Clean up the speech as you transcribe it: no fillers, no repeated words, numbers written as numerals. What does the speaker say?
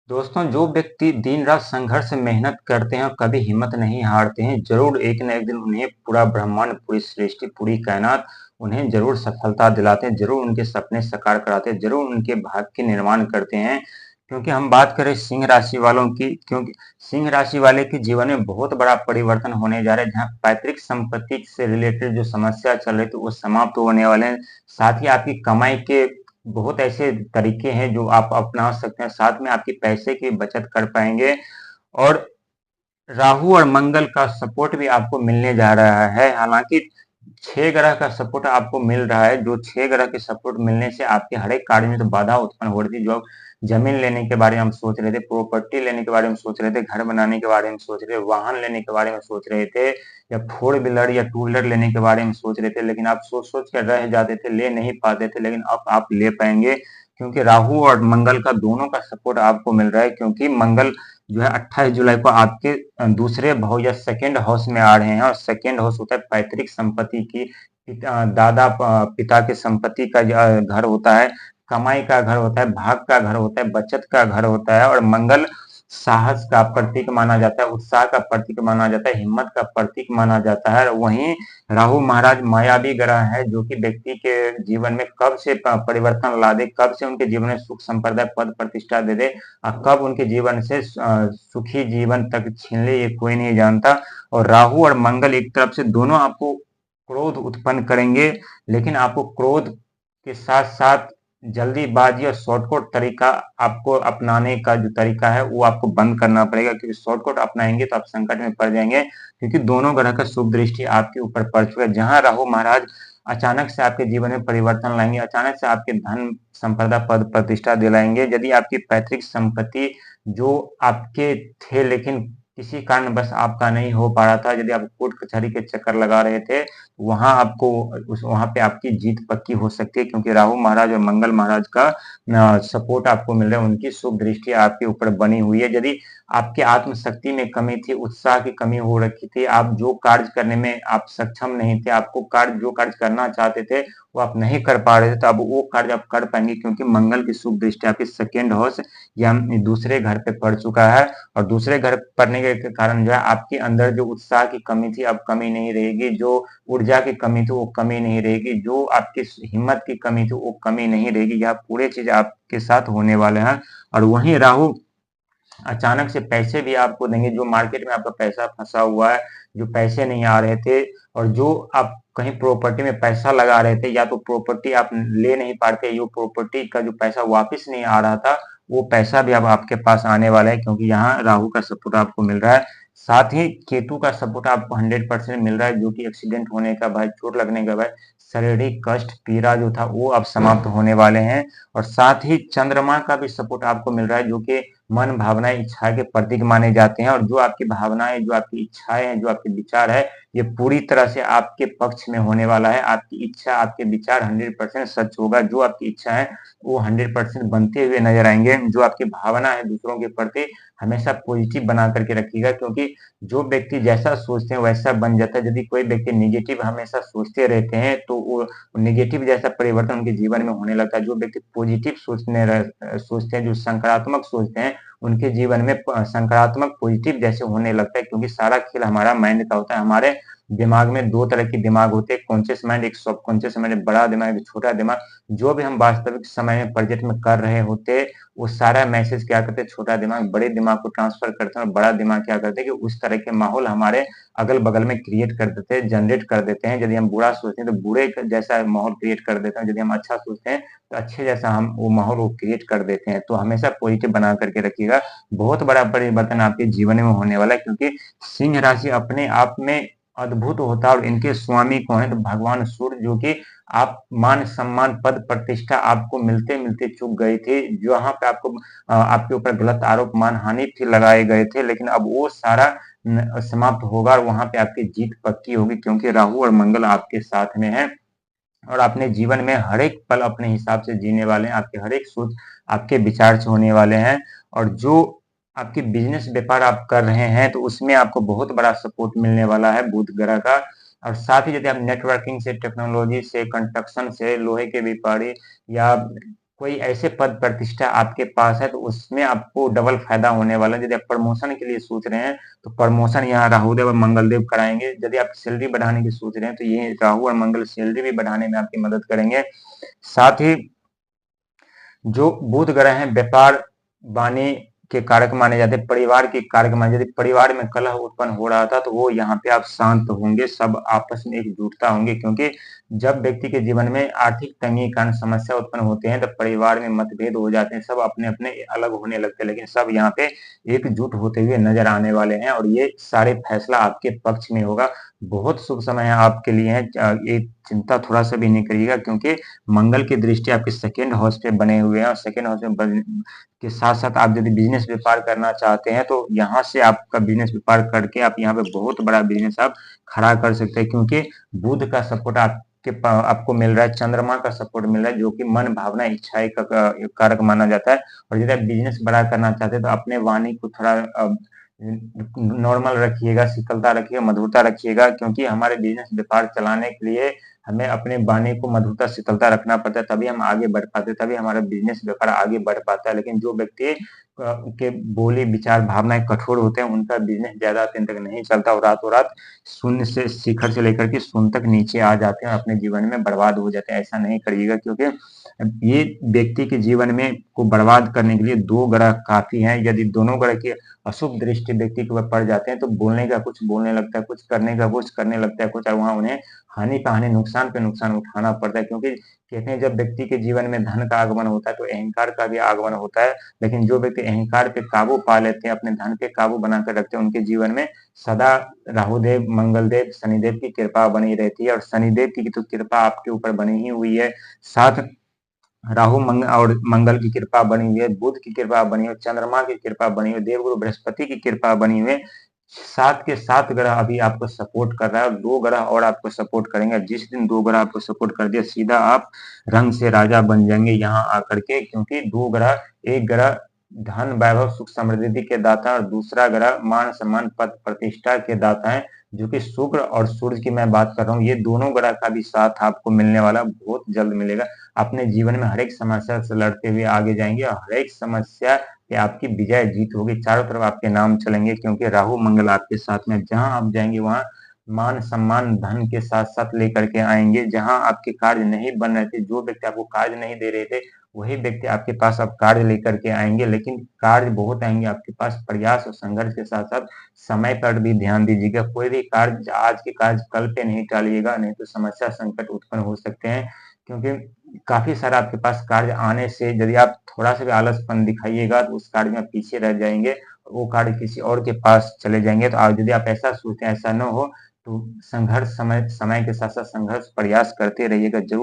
दोस्तों, जो व्यक्ति दिन रात संघर्ष से मेहनत करते हैं और कभी हिम्मत नहीं हारते हैं, जरूर एक न एक दिन उन्हें पूरा ब्रह्मांड, पूरी सृष्टि, पूरी कायनात उन्हें जरूर सफलता दिलाते हैं, जरूर उनके सपने साकार कराते हैं, जरूर उनके भाग्य के निर्माण करते हैं। क्योंकि हम बात करें सिंह राशि वालों की, क्योंकि सिंह राशि वाले के जीवन में बहुत बड़ा परिवर्तन होने जा रहा है, जहाँ पैतृक संपत्ति से रिलेटेड जो समस्या चल रही थी वो समाप्त होने वाले हैं। साथ ही आपकी कमाई के बहुत ऐसे तरीके हैं जो आप अपना सकते हैं, साथ में आपकी पैसे की बचत कर पाएंगे। और राहु और मंगल का सपोर्ट भी आपको मिलने जा रहा है। हालांकि 6 ग्रह का सपोर्ट आपको मिल रहा है, जो 6 ग्रह के सपोर्ट मिलने से आपके हर एक कार्य में तो बाधा उत्पन्न हो रही थी। जो जमीन लेने के बारे में हम सोच रहे थे, प्रॉपर्टी लेने के बारे में सोच रहे थे, घर बनाने के बारे में सोच रहे थे, वाहन लेने के बारे में सोच रहे थे, या 4 व्हीलर या 2 व्हीलर लेने के बारे में सोच रहे थे, लेकिन आप सोच सोच कर रह जाते थे, ले नहीं पाते थे। लेकिन अब आप ले पाएंगे, क्योंकि राहु और मंगल का दोनों का सपोर्ट आपको मिल रहा है। क्योंकि मंगल जो है 28 जुलाई को आपके दूसरे भाव या सेकंड हाउस में आ रहे हैं, और सेकंड हाउस होता है पैतृक संपत्ति की, पिता के संपत्ति का घर होता है, कमाई का घर होता है, भाग का घर होता है, बचत का घर होता है। और मंगल साहस का प्रतीक माना जाता है, उत्साह का प्रतीक माना जाता है, हिम्मत का प्रतीक माना जाता है। वहीं राहु महाराज मायावी ग्रह है, जो कि व्यक्ति के जीवन में कब से परिवर्तन ला दे, कब से उनके जीवन में सुख संपदा, पद प्रतिष्ठा दे दे, और कब उनके जीवन से सुखी जीवन तक छीन ले, ये कोई नहीं जानता। और राहु और मंगल एक तरफ से दोनों आपको क्रोध उत्पन्न करेंगे, लेकिन आपको क्रोध के साथ साथ जल्दीबाजी और शॉर्टकट तरीका आपको अपनाने का जो तरीका है वो आपको बंद करना पड़ेगा, क्योंकि शॉर्टकट अपनाएंगे तो आप संकट में पड़ जाएंगे। क्योंकि दोनों ग्रह का शुभ दृष्टि आपके ऊपर पड़ चुका है, जहां राहु महाराज अचानक से आपके जीवन में परिवर्तन लाएंगे, अचानक से आपके धन संपदा, पद प्रतिष्ठा दिलाएंगे। यदि आपकी पैतृक संपत्ति जो आपके थे, लेकिन किसी कारण बस आपका नहीं हो पा रहा था, यदि आप कोर्ट कचहरी के चक्कर लगा रहे थे, वहां आपको वहां पे आपकी जीत पक्की हो सकती है, क्योंकि राहु महाराज और मंगल महाराज का सपोर्ट आपको मिल रहा है, उनकी शुभ दृष्टि आपके ऊपर बनी हुई है। यदि आपकी आत्मशक्ति में कमी थी, उत्साह की कमी हो रखी थी, आप जो कार्य करने में आप सक्षम नहीं थे, आपको जो कार्य करना चाहते थे वो आप नहीं कर पा रहे थे, तो अब वो कार्य आप कर पाएंगे, क्योंकि मंगल की शुभ दृष्टि आपके सेकेंड हाउस या दूसरे घर पे पड़ चुका है। और दूसरे घर पड़ने के कारण जो है आपके अंदर जो उत्साह की कमी थी अब कमी नहीं रहेगी, जो ऊर्जा की कमी थी वो कमी नहीं रहेगी, जो आपकी हिम्मत की कमी थी वो कमी नहीं रहेगी। यह पूरे चीज आपके साथ होने वाले हैं। और वहीं राहु अचानक से पैसे भी आपको देंगे, जो मार्केट में आपका पैसा फंसा हुआ है, जो पैसे नहीं आ रहे थे, और जो आप कहीं प्रॉपर्टी में पैसा लगा रहे थे, या तो प्रॉपर्टी आप ले नहीं पाते, यो प्रॉपर्टी का जो पैसा वापस नहीं आ रहा था, वो पैसा भी अब आपके पास आने वाला है, क्योंकि यहाँ राहु का सपोर्ट आपको मिल रहा है। साथ ही केतु का सपोर्ट आपको 100% मिल रहा है, जो कि एक्सीडेंट होने का भय, चोट लगने का भय, शारीरिक कष्ट, पीड़ा जो था वो अब समाप्त होने वाले हैं। और साथ ही चंद्रमा का भी सपोर्ट आपको मिल रहा है, जो कि मन, भावनाएं, इच्छाएं के प्रतीक माने जाते हैं। और जो आपकी भावनाएं, जो आपकी इच्छाएं हैं, जो आपके विचार है, ये पूरी तरह से आपके पक्ष में होने वाला है। आपकी इच्छा, आपके विचार 100% सच होगा। जो आपकी इच्छा है वो 100% बनते हुए नजर आएंगे। जो आपकी भावना है दूसरों के प्रति, हमेशा पॉजिटिव बना करके रखिएगा, क्योंकि जो व्यक्ति जैसा सोचते हैं वैसा बन जाता है। यदि कोई व्यक्ति निगेटिव हमेशा सोचते रहते हैं तो वो निगेटिव जैसा परिवर्तन उनके जीवन में होने लगता है। जो व्यक्ति पॉजिटिव सोचते हैं, जो सकारात्मक सोचते हैं, उनके जीवन में सकारात्मक पॉजिटिव जैसे होने लगता है, क्योंकि सारा खेल हमारा माइंड का होता है। हमारे दिमाग में 2 तरह के दिमाग होते हैं, कॉन्शियस माइंड, एक सबकॉन्शियस माइंड, एक बड़ा दिमाग, एक छोटा दिमाग। जो भी हम वास्तविक समय में प्रोजेक्ट में कर रहे होते, वो सारा मैसेज क्या करते हैं, छोटा दिमाग बड़े दिमाग को ट्रांसफर करते हैं, और बड़ा दिमाग क्या करते हैं कि उस तरह के माहौल हमारे अगल बगल में क्रिएट कर देते हैं, जनरेट कर देते हैं। यदि हम बुरा सोचते हैं तो बुरे जैसा माहौल क्रिएट कर देते हैं, यदि हम अच्छा सोचते हैं तो अच्छे जैसा हम वो माहौल वो क्रिएट कर देते हैं। तो हमेशा पॉजिटिव बना करके रखिएगा, बहुत बड़ा परिवर्तन आपके जीवन में होने वाला है। क्योंकि सिंह राशि अपने आप में अद्भुत होता है, और इनके स्वामी कौन है तो भगवान सूर्य, जो कि आप मान सम्मान, पद प्रतिष्ठा आपको मिलते मिलते चूक गई थी, जहां पे आपको आपके ऊपर गलत आरोप, मानहानि फिर लगाए गए थे, लेकिन अब वो सारा समाप्त होगा, और वहां पे आपकी जीत पक्की होगी, क्योंकि राहु और मंगल आपके साथ में है। और अपने जीवन में हर एक पल अपने हिसाब से जीने वाले हैं, आपके हर एक सोच आपके विचार से होने वाले हैं। और जो आपकी बिजनेस व्यापार आप कर रहे हैं तो उसमें आपको बहुत बड़ा सपोर्ट मिलने वाला है बुध ग्रह का। और साथ ही यदि आप नेटवर्किंग से, टेक्नोलॉजी से, कंस्ट्रक्शन से, लोहे के व्यापारी, या कोई ऐसे पद प्रतिष्ठा आपके पास है तो उसमें आपको डबल फायदा होने वाला है। यदि आप प्रमोशन के लिए सोच रहे हैं तो प्रमोशन यहाँ राहुदेव और मंगलदेव कराएंगे। यदि आप सैलरी बढ़ाने की सोच रहे हैं तो ये राहु और मंगल सैलरी भी बढ़ाने में आपकी मदद करेंगे। साथ ही जो बुध ग्रह हैं व्यापार वाणी के कारक माने जाते हैं, परिवार के कारक माने जाते हैं। परिवार में कलह उत्पन्न हो रहा था तो वो यहाँ पे आप शांत होंगे, सब आपस में एकजुटता होंगे, क्योंकि जब व्यक्ति के जीवन में आर्थिक तंगी के कारण समस्या उत्पन्न होते हैं तो परिवार में मतभेद हो जाते हैं, सब अपने अपने अलग होने लगते हैं, लेकिन सब यहाँ पे एकजुट होते हुए नजर आने वाले हैं और ये सारे फैसला आपके पक्ष में होगा। बहुत शुभ समय है आपके लिए है। ये चिंता थोड़ा सा भी नहीं करिएगा, क्योंकि मंगल की दृष्टि आपके सेकेंड हाउस पे बने हुए हैं और सेकेंड हाउस में के साथ साथ आप यदि बिजनेस व्यापार करना चाहते हैं तो यहाँ से आपका बिजनेस व्यापार करके आप यहाँ पे बहुत बड़ा बिजनेस आप खड़ा कर सकते हैं, क्योंकि बुध का सपोर्ट आपको मिल रहा है, चंद्रमा का सपोर्ट मिल रहा है, जो कि मन भावना इच्छाएं का कारक माना जाता है। और यदि आप बिजनेस बड़ा करना चाहते हैं तो अपने वाणी को थोड़ा नॉर्मल रखिएगा, शीतलता रखिएगा, मधुरता रखिएगा, क्योंकि हमारे बिजनेस व्यापार चलाने के लिए हमें अपने वाणी को मधुरता शीतलता रखना पड़ता है, तभी हम आगे बढ़ पाते हैं, तभी हमारा बिजनेस व्यापार आगे बढ़ पाता है। लेकिन जो व्यक्ति के बोली विचार भावनाएं कठोर होते हैं उनका बिजनेस ज्यादा दिन तक नहीं चलता और रातों रात शून्य से शिखर से लेकर के शून्य तक नीचे आ जाते हैं और अपने जीवन में बर्बाद हो जाते हैं। ऐसा नहीं करिएगा, क्योंकि ये व्यक्ति के जीवन में को बर्बाद करने के लिए दो ग्रह काफी हैं। यदि दोनों ग्रह की अशुभ दृष्टि व्यक्ति के ऊपर पड़ जाते हैं तो बोलने का कुछ बोलने लगता है, कुछ करने का कुछ करने लगता है कुछ, और वहां उन्हें हानि पे हानि, नुकसान पे नुकसान उठाना पड़ता है। क्योंकि कहते हैं जब व्यक्ति के जीवन में धन का आगमन होता है तो अहंकार का भी आगमन होता है, लेकिन जो व्यक्ति अहंकार पे काबू पा लेते हैं, अपने धन पे काबू बनाकर रखते हैं, उनके जीवन में सदा राहुदेव, मंगलदेव, शनिदेव की कृपा बनी रहती है। और शनिदेव की तो कृपा आपके ऊपर बनी ही हुई है, साथ राहु और मंगल की कृपा बनी हुई है, बुध की कृपा बनी हुई है, चंद्रमा की कृपा बनी हुई है, देवगुरु बृहस्पति की कृपा बनी हुई है। 7 के 7 ग्रह अभी आपको सपोर्ट कर रहा है और 2 ग्रह और आपको सपोर्ट करेंगे। जिस दिन 2 ग्रह आपको सपोर्ट कर दिया सीधा आप रंग से राजा बन जाएंगे यहाँ आकर के, क्योंकि 2 ग्रह, एक ग्रह धन वैभव सुख समृद्धि के दाता और दूसरा ग्रह मान सम्मान पद प्रतिष्ठा के दाता है, जो कि शुक्र और सूर्य की मैं बात कर रहा हूँ। ये दोनों ग्रह का भी साथ आपको मिलने वाला, बहुत जल्द मिलेगा। अपने जीवन में हर एक समस्या से लड़ते हुए आगे जाएंगे और हर एक समस्या पे आपकी विजय जीत होगी, चारों तरफ आपके नाम चलेंगे, क्योंकि राहु मंगल आपके साथ में। जहां आप जाएंगे वहां मान सम्मान धन के साथ साथ लेकर के आएंगे। जहां आपके कार्य नहीं बन रहे थे, जो व्यक्ति आपको कार्य नहीं दे रहे थे, वही व्यक्ति आपके पास अब कार्य लेकर के आएंगे, लेकिन कार्य बहुत आएंगे आपके पास। प्रयास और संघर्ष के साथ साथ समय पर भी ध्यान दीजिएगा। कोई भी कार्य आज के कार्य कल पे नहीं टालिएगा, नहीं तो समस्या संकट उत्पन्न हो सकते हैं, क्योंकि काफी सारा आपके पास कार्य आने से यदि आप थोड़ा सा भी आलसपन दिखाइएगा तो उस कार्य में पीछे रह जाएंगे, वो कार्य किसी और के पास चले जाएंगे। तो आप यदि आप ऐसा सोचते हैं ऐसा न हो तो संघर्ष समय समय के साथ साथ संघर्ष प्रयास करते रहिएगा, जरूर